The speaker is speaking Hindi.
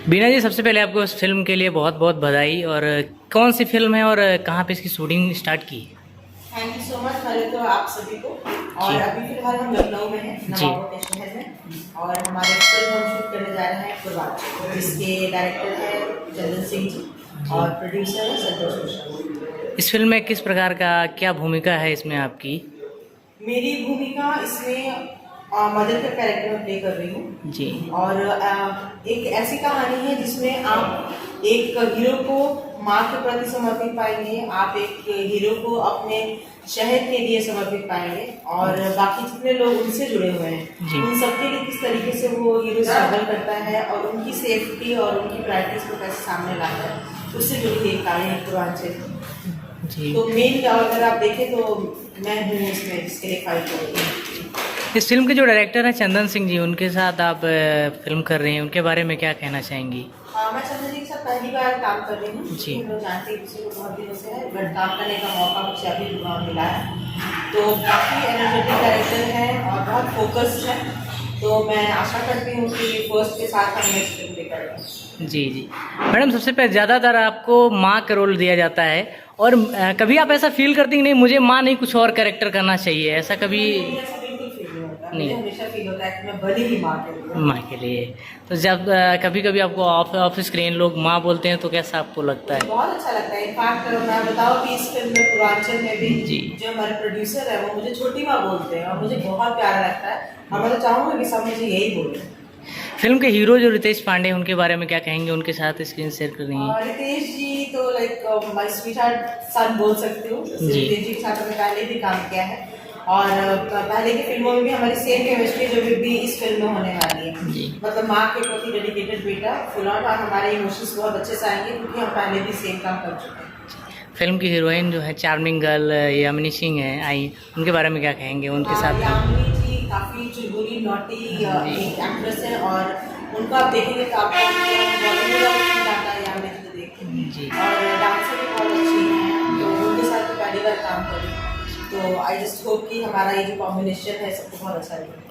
बीना जी, सबसे पहले आपको इस फिल्म के लिए बहुत बहुत बधाई। और कौन सी फिल्म है और कहाँ पे इसकी शूटिंग स्टार्ट की? थैंक यू सो मच पहले तो आप सभी को। और जी अभी फिलहाल हम लखनऊ में हैं, जी नवाबों के शहर में। और हमारे फिल्म हम शूट करने जा रहे हैं पूर्वांचल, जिसके डायरेक्टर है चंदन सिंह जी और प्रोड्यूसर है संतोष मिश्रा। इस फिल्म में किस प्रकार का क्या भूमिका है इसमें आपकी? मेरी भूमिका इसमें मदर का कैरेक्टर में प्ले कर रही हूँ। जी और एक ऐसी कहानी है जिसमें आप एक हीरो को माँ के प्रति समर्पित पाएंगे, आप एक हीरो को अपने शहर के लिए समर्पित पाएंगे, और बाकी जितने लोग उनसे जुड़े हुए हैं जी उन सबके लिए किस तरीके से वो हीरो स्ट्रगल करता है और उनकी सेफ्टी और उनकी प्रायोरिटीज को कैसे सामने लाता है, उससे जुड़ी एक कहानी है पूर्वांचल। जी। तो मेन अगर आप देखें तो मैं हूँ इसमें जिसके लिए फाइट कर रही हूँ। इस फिल्म के जो डायरेक्टर हैं चंदन सिंह जी, उनके साथ आप फिल्म कर रहे हैं, उनके बारे में क्या कहना चाहेंगी? मैं चंदन जी के साथ पहली बार काम कर रही हूँ। जी। हम लोग जानते हैं किसी को बहुत दिनों से है, बट काम करने का मौका मुझे अभी मिला है। तो काफ़ी एनर्जेटिक डायरेक्टर है और बहुत फोकस्ड है। तो मैं आशा करती हूँ कि फर्स्ट के साथ हम नेक्स्ट फिल्म लेकर आएंगे। जी जी। मैडम, सबसे पहले ज़्यादातर आपको माँ का रोल दिया जाता है, और कभी आप ऐसा फील करती हैं नहीं मुझे माँ नहीं कुछ और कैरेक्टर करना चाहिए, ऐसा कभी? ऐसा बिल्कुल फील नहीं होता, नहीं। मुझे हमेशा फील होता है कि मैं बनी ही माँ के लिए। माँ के लिए। तो जब कभी कभी आपको ऑफ स्क्रीन लोग माँ बोलते हैं तो कैसा आपको लगता है? बहुत अच्छा लगता है। इनफैक्ट मैं बताऊँ कि इस फिल्म में पूर्वांचल में भी जी। जो हमारे प्रोड्यूसर है वो मुझे छोटी माँ बोलते हैं और मुझे बहुत प्यारा लगता है, और मैं तो चाहूँगा कि सब मुझे यही बोले। फिल्म के हीरो जो रितेश पांडे हैं, उनके बारे में क्या कहेंगे? उनके साथ स्क्रीन शेयर कर रही हैं। रितेश जी तो लाइक माय स्वीट हार्ट सन बोल सकते हो। रितेश जी के साथ हमने पहले भी काम किया है, और पहले की फिल्मों में भी हमारी सेम केमिस्ट्री जो भी इस फिल्म में होने वाली है। जी। मतलब माँ के प्रति डेडिकेटेड बेटा फुल ऑन, और हमारे इमोशंस बहुत अच्छे से आएंगे क्योंकि हम पहले भी सेम काम कर चुके हैं। फिल्म की हीरोइन जो है चार्मिंग गर्ल यामिनी सिंह है आई, उनके बारे में क्या कहेंगे? उनके साथ यामिनी जी काफ़ी चुलबुली नॉटी एक एक्ट्रेस है, और उनको आप देखेंगे तो आपको बॉलीवुड आता है यामिनी जी को देख के। जी। और डांसर भी बहुत अच्छी हैं, तो उनके साथ तो पहली बार काम करी। तो आई जस्ट होप कि हमारा ये जो कॉम्बिनेशन है सबको बहुत अच्छा लगे।